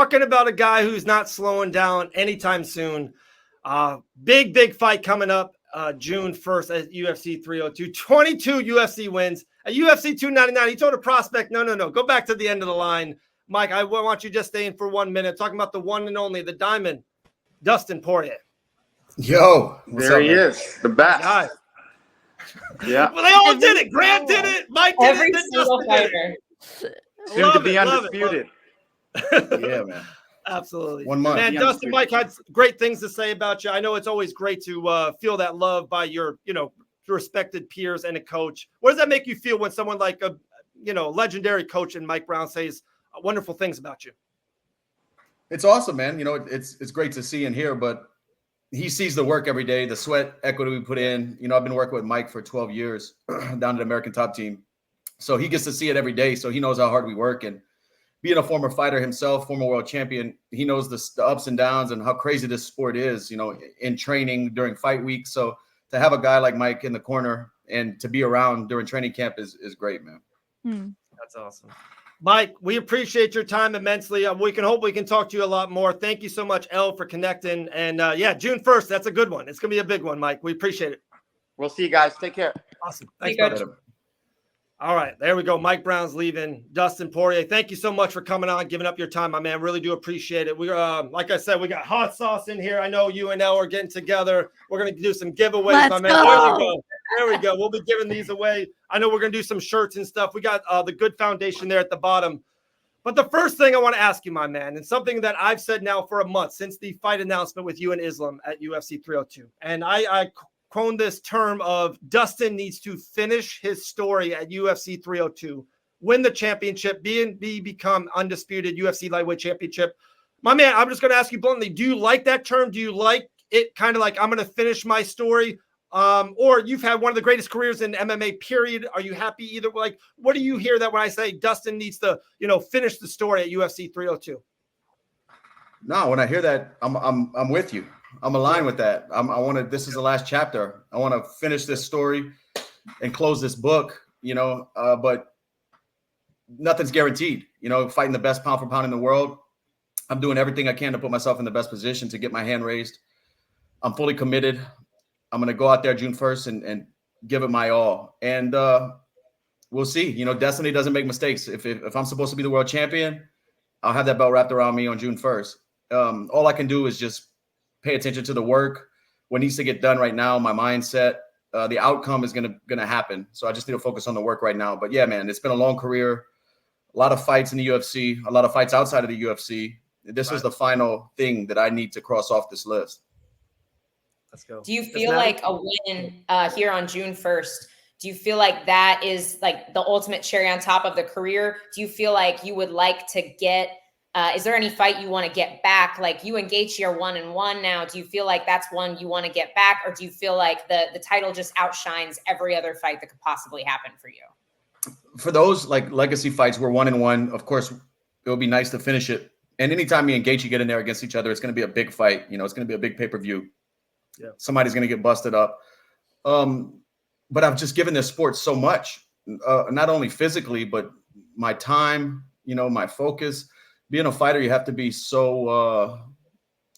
Talking about a guy who's not slowing down anytime soon. Big fight coming up June 1st at UFC 302. 22 UFC wins. At UFC 299, he told a prospect, no. Go back to the end of the line. Mike, I want you just stay in for 1 minute. Talking about the one and only, the Diamond, Dustin Poirier. Yo, there he is, the best. Yeah. Well, they all did it. Grant did it. Mike did Every it. single fighter. Soon to be undisputed. Yeah, man. Absolutely. 1 month. Man, Dustin, Mike had great things to say about you. I know it's always great to feel that love by your, respected peers and a coach. What does that make you feel when someone like a, legendary coach and Mike Brown says wonderful things about you? It's awesome, man. It's great to see and hear, but he sees the work every day, the sweat equity we put in. I've been working with Mike for 12 years down at the American Top Team. So he gets to see it every day. So he knows how hard we work. And being a former fighter himself, former world champion, he knows the ups and downs and how crazy this sport is, in training during fight week. So to have a guy like Mike in the corner and to be around during training camp is great, man. That's awesome. Mike, we appreciate your time immensely. We can hope we can talk to you a lot more. Thank you so much, Elle, for connecting. And June 1st, that's a good one. It's going to be a big one, Mike. We appreciate it. We'll see you guys. Take care. Awesome. Thanks, brother. All right, there we go. Mike Brown's leaving. Dustin Poirier, thank you so much for coming on, giving up your time, my man. Really do appreciate it. We like I said, we got hot sauce in here. I know you and Elle are getting together. We're going to do some giveaways, my man. There we go. We'll be giving these away. I know we're going to do some shirts and stuff. We got the Good Foundation there at the bottom. But the first thing I want to ask you, my man, and something that I've said now for a month since the fight announcement with you and Islam at UFC 302, and I coined this term of Dustin needs to finish his story at UFC 302, win the championship, become undisputed UFC lightweight championship. My man, I'm just going to ask you bluntly, do you like that term? Do you like it kind of like I'm going to finish my story? Or you've had one of the greatest careers in MMA, period. Are you happy either? Like, what do you hear that when I say Dustin needs to, finish the story at UFC 302? No, when I hear that, I'm with you. I'm aligned with that. This is the last chapter. I want to finish this story and close this book, but nothing's guaranteed, fighting the best pound for pound in the world. I'm doing everything I can to put myself in the best position to get my hand raised. I'm fully committed. I'm going to go out there June 1st and give it my all. And we'll see. Destiny doesn't make mistakes. If I'm supposed to be the world champion, I'll have that belt wrapped around me on June 1st. All I can do is just pay attention to the work, what needs to get done right now, my mindset. The outcome is gonna happen. So I just need to focus on the work right now. But yeah, man, it's been a long career, a lot of fights in the UFC, a lot of fights outside of the UFC. This is the final thing that I need to cross off this list. Let's go. Do you feel like a win here on June 1st? Do you feel like that is like the ultimate cherry on top of the career? Do you feel like you would like to get is there any fight you want to get back? Like you and Gaethje are 1-1 now. Do you feel like that's one you want to get back? Or do you feel like the title just outshines every other fight that could possibly happen for you? For those like legacy fights, we're 1-1. Of course, it would be nice to finish it. And anytime me and Gaethje get in there against each other, it's going to be a big fight. It's going to be a big pay-per-view. Yeah. Somebody's going to get busted up. But I've just given this sport so much, not only physically, but my time, my focus. Being a fighter, you have to be so,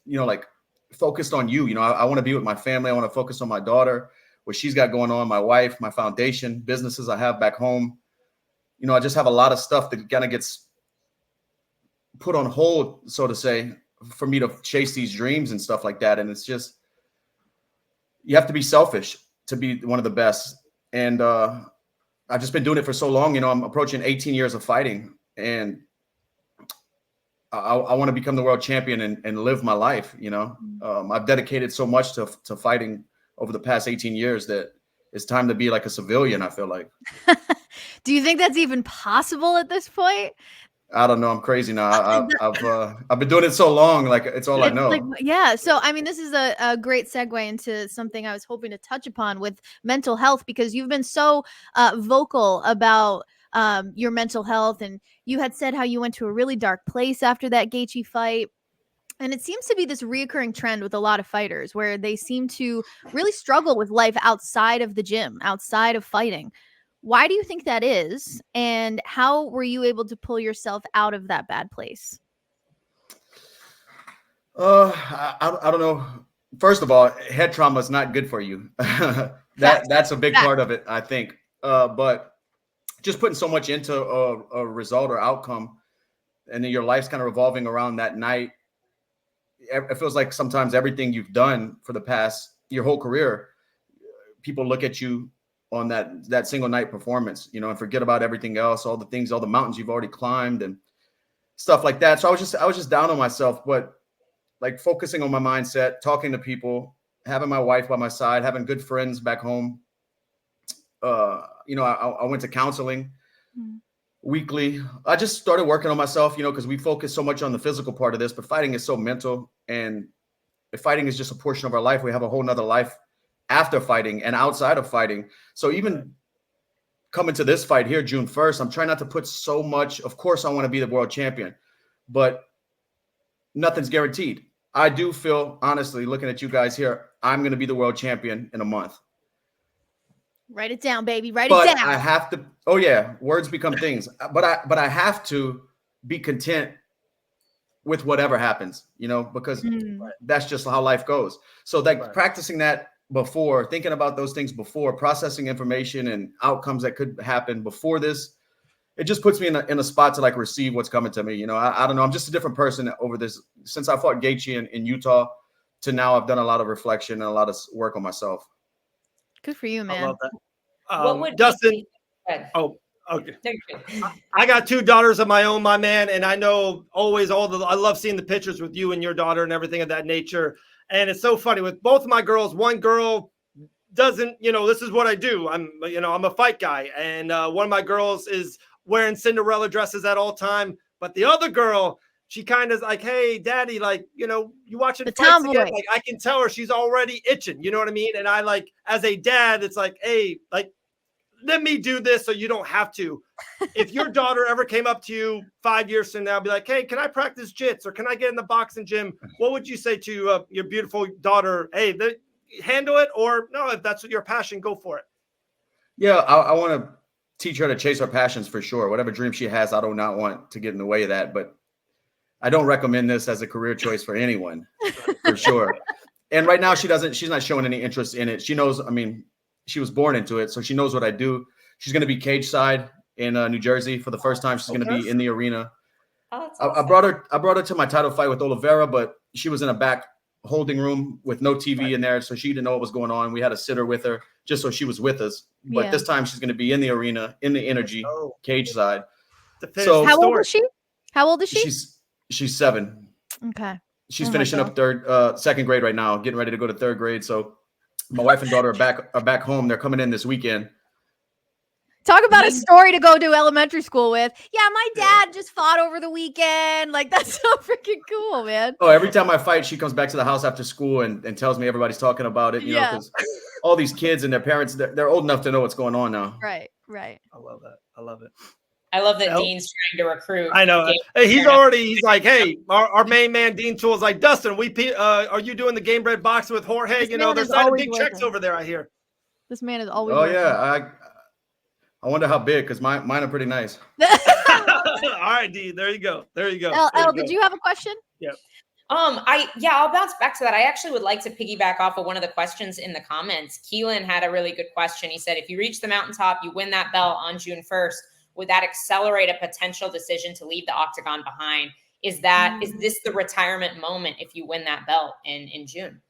like focused on you. I want to be with my family. I want to focus on my daughter, what she's got going on, my wife, my foundation, businesses I have back home. I just have a lot of stuff that kind of gets put on hold, so to say, for me to chase these dreams and stuff like that. And it's just, you have to be selfish to be one of the best. And I've just been doing it for so long. I'm approaching 18 years of fighting, and I want to become the world champion and live my life. I've dedicated so much to fighting over the past 18 years that it's time to be like a civilian, I feel like. Do you think that's even possible at this point? I don't know. I'm crazy now. I've been doing it so long. Like it's all I know. Yeah. So, I mean, this is a great segue into something I was hoping to touch upon with mental health, because you've been so vocal about your mental health. And you had said how you went to a really dark place after that Gaethje fight. And it seems to be this reoccurring trend with a lot of fighters where they seem to really struggle with life outside of the gym, outside of fighting. Why do you think that is? And how were you able to pull yourself out of that bad place? I don't know. First of all, head trauma is not good for you. That's a big part of it, I think. But just putting so much into a result or outcome, and then your life's kind of revolving around that night. It feels like sometimes everything you've done for the past your whole career, people look at you on that single night performance, and forget about everything else, all the mountains you've already climbed and stuff like that. So I was just down on myself, but like focusing on my mindset, talking to people, having my wife by my side, having good friends back home. I went to counseling weekly. I just started working on myself, because we focus so much on the physical part of this, but fighting is so mental, and if fighting is just a portion of our life, we have a whole nother life after fighting and outside of fighting. So even coming to this fight here, June 1st, I'm trying not to put so much. Of course, I want to be the world champion, but nothing's guaranteed. I do feel, honestly, looking at you guys here, I'm going to be the world champion in a month. Write it down, baby. Write But it down. I have to. Oh yeah, words become things. But I have to be content with whatever happens, because that's just how life goes. So practicing that before, thinking about those things before, processing information and outcomes that could happen before this, it just puts me in a spot to like receive what's coming to me. I don't know. I'm just a different person over this. Since I fought Gaethje in Utah to now, I've done a lot of reflection and a lot of work on myself. Good for you, man. I love that. What would Dustin? Oh, okay. I got 2 daughters of my own, my man, and I know always I love seeing the pictures with you and your daughter and everything of that nature. And it's so funny with both of my girls. One girl doesn't, this is what I do. I'm a fight guy, and one of my girls is wearing Cinderella dresses at all time, but the other girl, she kind of is like, hey, daddy, like, you watching the fights again? Like, I can tell her she's already itching. You know what I mean? And I like, as a dad, it's like, hey, like, let me do this so you don't have to. If your daughter ever came up to you 5 years from now, be like, hey, can I practice jits or can I get in the boxing gym? What would you say to your beautiful daughter? Hey, handle it, or no, if that's your passion, go for it. Yeah, I want to teach her to chase her passions for sure. Whatever dream she has, I do not want to get in the way of that. But I don't recommend this as a career choice for anyone, for sure. And right now, she's not showing any interest in it. She knows, she was born into it, so she knows what I do. She's going to be cage side in New Jersey for the first time. She's going to be in the arena. Oh, I brought her to my title fight with Oliveira, but she was in a back holding room with no TV in there, so she didn't know what was going on. We had a sitter with her just so she was with us. But this time she's going to be in the arena, in the energy, cage side. So how old is she? How old is she? She's 7. Okay. She's finishing up second grade right now, getting ready to go to 3rd grade. So my wife and daughter are back home. They're coming in this weekend. Talk about a story to go to elementary school with. Yeah, my dad just fought over the weekend. Like, that's so freaking cool, man. Oh, every time I fight, she comes back to the house after school and tells me everybody's talking about it, you know, because all these kids and their parents, they're old enough to know what's going on now. Right. I love that. I love it. I love that Dean's trying to recruit. I know. Hey, he's like, hey, our main man, Dean Toole, is like, Dustin, are you doing the Game Bred boxing with Jorge? There's not big checks over there, I hear. This man is always working. Yeah. I wonder how big, because mine are pretty nice. All right, Dean. There you go. Elle, did you have a question? Yeah. I'll bounce back to that. I actually would like to piggyback off of one of the questions in the comments. Keelan had a really good question. He said, if you reach the mountaintop, you win that belt on June 1st, would that accelerate a potential decision to leave the octagon behind? Is this the retirement moment if you win that belt in June?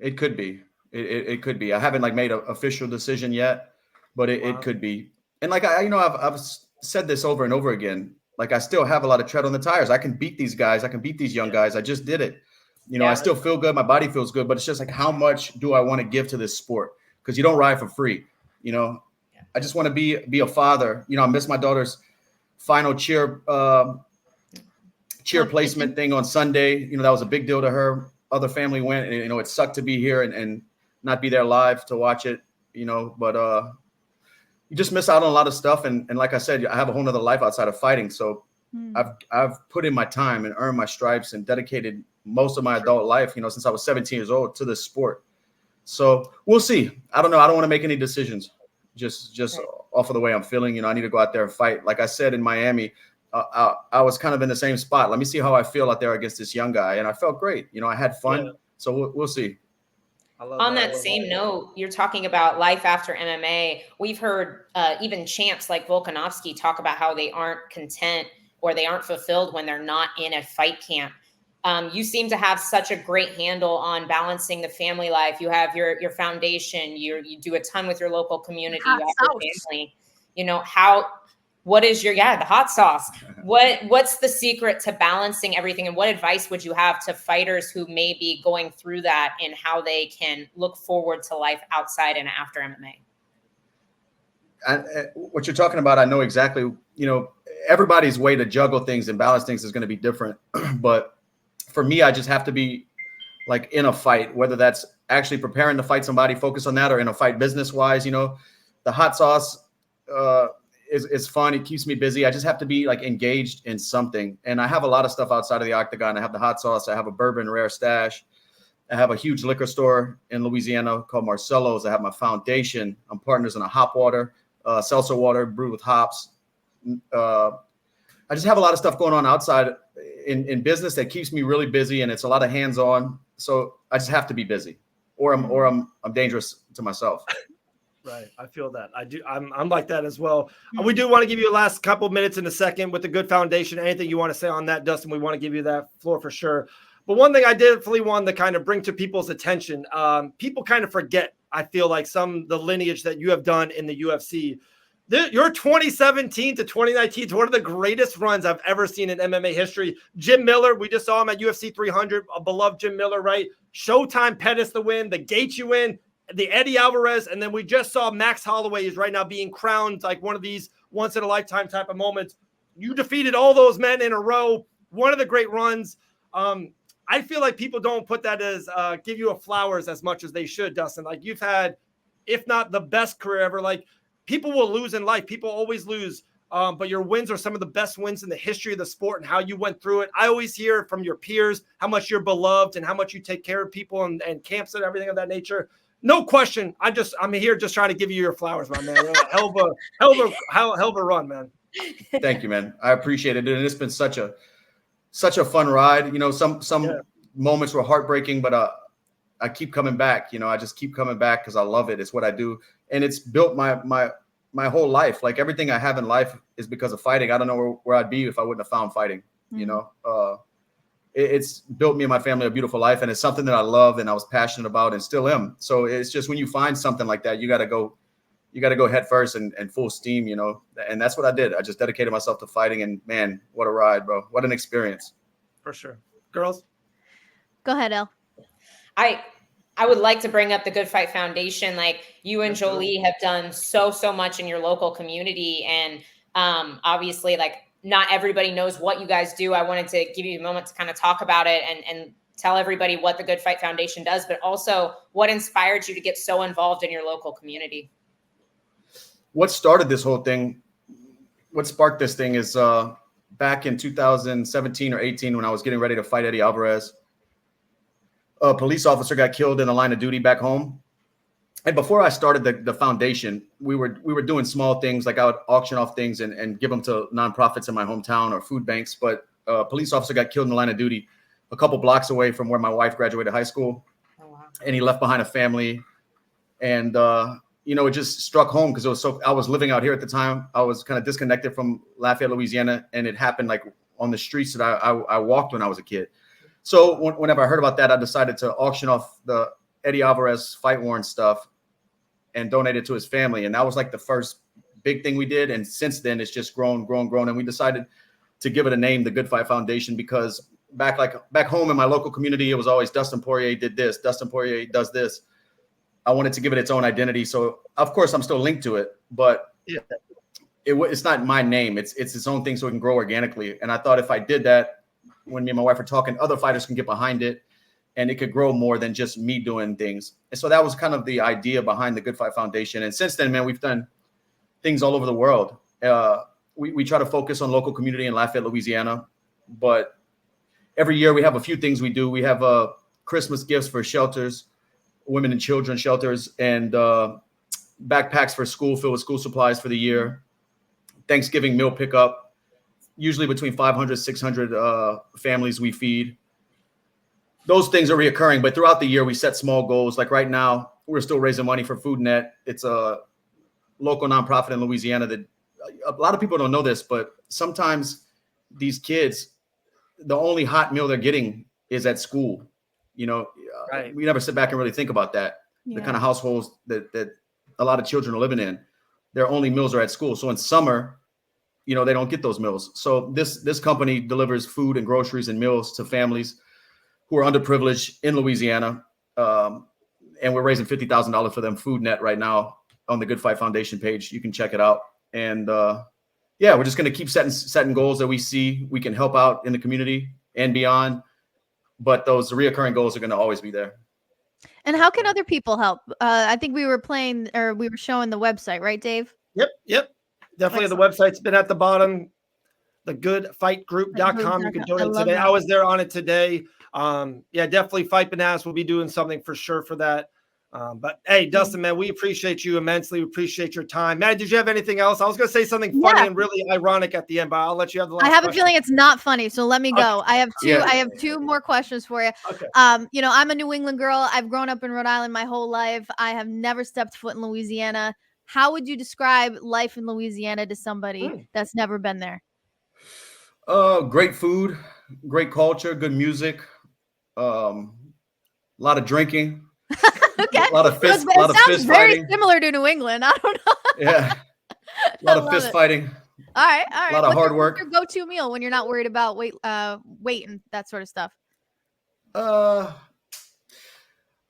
It could be. It could be. I haven't made an official decision yet, but it could be. And I've said this over and over again. I still have a lot of tread on the tires. I can beat these guys. I can beat these young guys. I just did it. I still feel good. My body feels good, but it's just how much do I want to give to this sport? Because you don't ride for free. I just want to be a father. I miss my daughter's final cheer placement thing on Sunday. That was a big deal to her. Other family went, and it sucked to be here and not be there live to watch it. But you just miss out on a lot of stuff. And like I said, I have a whole nother life outside of fighting. So I've put in my time and earned my stripes and dedicated most of my adult life, since I was 17 years old, to this sport. So we'll see. I don't know. I don't want to make any decisions just off of the way I'm feeling. I need to go out there and fight. Like I said in Miami, I was kind of in the same spot. Let me see how I feel out there against this young guy. And I felt great. You know, I had fun. Yeah. So we'll see. On that same note, you're talking about life after MMA. We've heard even champs like Volkanovski talk about how they aren't content or they aren't fulfilled when they're not in a fight camp. You seem to have such a great handle on balancing the family life. You have your foundation. You do a ton with your local community. You have your family. You know, what is the hot sauce? What's the secret to balancing everything? And what advice would you have to fighters who may be going through that and how they can look forward to life outside and after MMA? What you're talking about, I know exactly. You know, everybody's way to juggle things and balance things is going to be different. But for me, I just have to be like in a fight, whether that's actually preparing to fight somebody, focus on that, or in a fight business wise. You know, the hot sauce is fun. It keeps me busy. I just have to be like engaged in something. And I have a lot of stuff outside of the octagon. I have the hot sauce. I have a bourbon rare stash. I have a huge liquor store in Louisiana called Marcello's. I have my foundation. I'm partners in a hop water, seltzer water brewed with hops. I just have a lot of stuff going on outside in business that keeps me really busy, and it's a lot of hands-on. So I just have to be busy, or I'm dangerous to myself. Right. I feel that. I do. I'm like that as well. We do want to give you a last couple of minutes in a second with a good foundation. Anything you want to say on that, Dustin, we want to give you that floor for sure. But one thing I definitely want to kind of bring to people's attention, people kind of forget, I feel like, the lineage that you have done in the UFC. Your 2017 to 2019 is one of the greatest runs I've ever seen in MMA history. Jim Miller, we just saw him at UFC 300, a beloved Jim Miller, right? Showtime Pettis the win, the Gaethje win, the Eddie Alvarez, and then we just saw Max Holloway is right now being crowned like one of these once-in-a-lifetime type of moments. You defeated all those men in a row, one of the great runs. I feel like people don't put that as give you a flowers as much as they should, Dustin. Like, you've had, if not the best career ever, like, people will lose in life. People always lose. But your wins are some of the best wins in the history of the sport and how you went through it. I always hear from your peers how much you're beloved and how much you take care of people and camps and everything of that nature. No question. I'm here just trying to give you your flowers, my man. Hell of a run, man. Thank you, man. I appreciate it. And it's been such a fun ride. You know, some moments were heartbreaking, but I keep coming back. You know, I just keep coming back because I love it. It's what I do. And it's built my whole life. Like, everything I have in life is because of fighting. I don't know where I'd be if I wouldn't have found fighting. Mm-hmm. You know, it's built me and my family a beautiful life, and it's something that I love and I was passionate about and still am. So it's just, when you find something like that, you got to go head first and full steam, you know, and that's what I did. I just dedicated myself to fighting, and man, what a ride, bro. What an experience. For sure. Girls? Go ahead, Elle. I would like to bring up the Good Fight Foundation. Like, you and Jolie have done so much in your local community. And obviously, like, not everybody knows what you guys do. I wanted to give you a moment to kind of talk about it and tell everybody what the Good Fight Foundation does, but also what inspired you to get so involved in your local community. What started this whole thing, what sparked this thing is back in 2017 or 18, when I was getting ready to fight Eddie Alvarez, a police officer got killed in the line of duty back home. And before I started the foundation, we were doing small things, like I would auction off things and give them to nonprofits in my hometown or food banks. But a police officer got killed in the line of duty a couple blocks away from where my wife graduated high school. Oh, wow. And he left behind a family. And, you know, it just struck home because I was living out here at the time. I was kind of disconnected from Lafayette, Louisiana. And it happened like on the streets that I walked when I was a kid. So whenever I heard about that, I decided to auction off the Eddie Alvarez fight worn stuff and donate it to his family. And that was like the first big thing we did. And since then, it's just grown. And we decided to give it a name, the Good Fight Foundation, because back home in my local community, it was always Dustin Poirier did this, Dustin Poirier does this. I wanted to give it its own identity. So of course I'm still linked to it, but it's not my name. It's its own thing, so it can grow organically. And I thought if I did that, when me and my wife were talking, other fighters can get behind it and it could grow more than just me doing things. And so that was kind of the idea behind the Good Fight Foundation. And since then, man, we've done things all over the world. We try to focus on local community in Lafayette, Louisiana, but every year we have a few things we do. We have Christmas gifts for shelters, women and children shelters, and backpacks for school filled with school supplies for the year. Thanksgiving meal pickup. usually between 500, 600 families we feed. Those things are reoccurring, but throughout the year we set small goals. Like right now, we're still raising money for FoodNet. It's a local nonprofit in Louisiana that a lot of people don't know this, but sometimes these kids, the only hot meal they're getting is at school. Right. We never sit back and really think about that. Yeah. The kind of households that a lot of children are living in, their only meals are at school. So in summer, they don't get those meals. So this company delivers food and groceries and meals to families who are underprivileged in Louisiana. And we're raising $50,000 for them, FoodNet, right now on the Good Fight Foundation page. You can check it out. And we're just going to keep setting goals that we see we can help out in the community and beyond. But those reoccurring goals are going to always be there. And how can other people help? I think we were showing the website, right, Dave? Yep. Definitely. The website's been at the bottom, thegoodfightgroup.com. You can donate today. I was there on it today. Definitely Fight Bananas will be doing something for sure for that. But hey, Dustin, man, we appreciate you immensely. We appreciate your time. Matt, did you have anything else? I was going to say something funny and really ironic at the end, but I'll let you have the last I have question. a feeling it's not funny, so let me go. Okay. I have two more questions for you. Okay. I'm a New England girl. I've grown up in Rhode Island my whole life. I have never stepped foot in Louisiana. How would you describe life in Louisiana to somebody that's never been there? Great food, great culture, good music, a lot of drinking. Okay. A lot of fist sounds very fighting. similar to New England. I don't know. Yeah. A lot of fist fighting. All right. A lot of hard work. What's your go-to meal when you're not worried about weight and that sort of stuff? I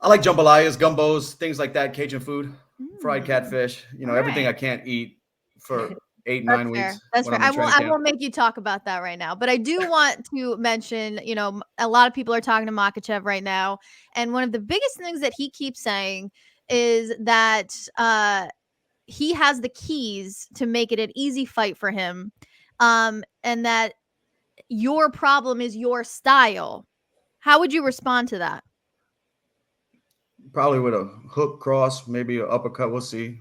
like jambalayas, gumbos, things like that, Cajun food, fried catfish, everything I can't eat for 8-9 weeks. That's fair. I won't make you talk about that right now, but I do want to mention, a lot of people are talking to Makhachev right now. And one of the biggest things that he keeps saying is that he has the keys to make it an easy fight for him. And that your problem is your style. How would you respond to that? Probably with a hook cross, maybe an uppercut. We'll see.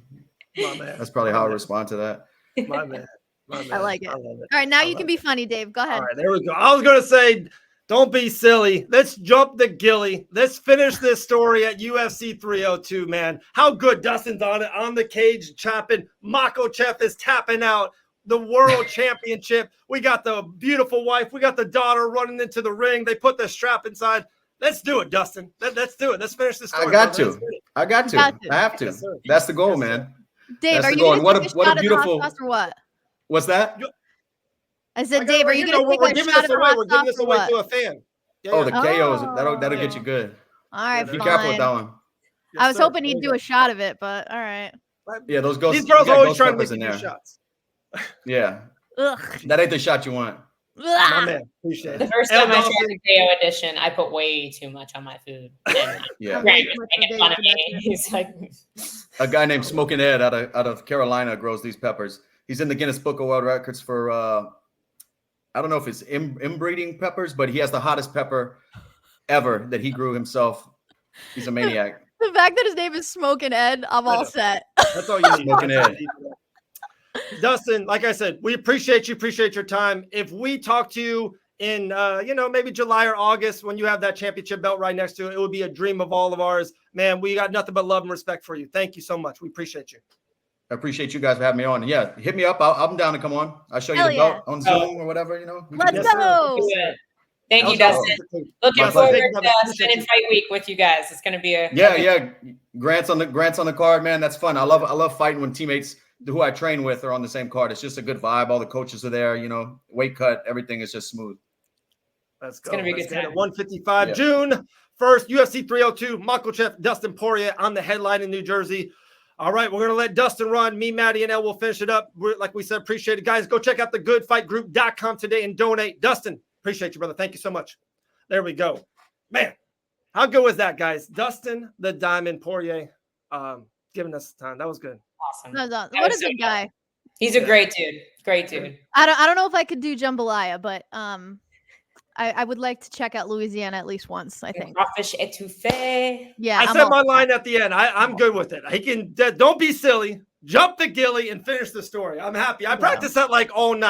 My man. That's probably how I respond to that. My man. I like it. All right, now you can be funny, Dave. Go ahead. All right, there we go. I was going to say, don't be silly. Let's jump the gilly. Let's finish this story at UFC 302, man. How good Dustin's on it, on the cage, chopping. Makhachev is tapping out the world championship. We got the beautiful wife. We got the daughter running into the ring. They put the strap inside. Let's do it, Dustin. Let's do it. Let's finish this story. I got to. I have to. Yes, that's the goal, man. Dave, that's are you going. going to take a shot beautiful. Of the hot sauce or what? What's that? I said, Dave, are you going to take a shot of the hot sauce? We're giving this away to a fan. Yeah, the KOs. That'll get you good. All right, be careful with that one. I was hoping he'd do a shot of it, but all right. Yeah, those ghosts. These girls always trying to make shots. Yeah. Ugh. That ain't the shot you want. My man, appreciate it. The first time I tried the KO edition, I put way too much on my food. Yeah. Greg was making fun of me. He's like, a guy named Smoking Ed out of Carolina grows these peppers. He's in the Guinness Book of World Records for I don't know if it's inbreeding peppers, but he has the hottest pepper ever that he grew himself. He's a maniac. The fact that his name is Smoking Ed, I'm all set. That's all you need. Smoking Ed. Dustin, like I said, we appreciate you. Appreciate your time. If we talk to you in, maybe July or August when you have that championship belt right next to it, it would be a dream of all of ours. Man, we got nothing but love and respect for you. Thank you so much. We appreciate you. I appreciate you guys for having me on. Yeah, hit me up. I'm down to come on. I'll show you the belt on Zoom or whatever, Let's go. Thank you, Dustin. Looking forward to spending Fight Week with you guys. It's going to be a Grant's on the card, man. That's fun. I love fighting when teammates who I train with are on the same card. It's just a good vibe. All the coaches are there. Weight cut, everything is just smooth. Let's go. It's going to be a good time. 155 June 1st, UFC 302. Makhachev, Dustin Poirier on the headline in New Jersey. All right, we're going to let Dustin run. Me, Maddie, and Elle will finish it up. Like we said, appreciate it. Guys, go check out thegoodfightgroup.com today and donate. Dustin, appreciate you, brother. Thank you so much. There we go. Man, how good was that, guys? Dustin the Diamond Poirier giving us time. That was good. Awesome. What a good guy. He's a great dude. Great dude. I don't know if I could do jambalaya, but I would like to check out Louisiana at least once, I think. Crawfish etouffee. Yeah. I said my line at the end. I'm good with it. He can don't be silly, jump the gilly, and finish the story. I'm happy. I practiced that like all night.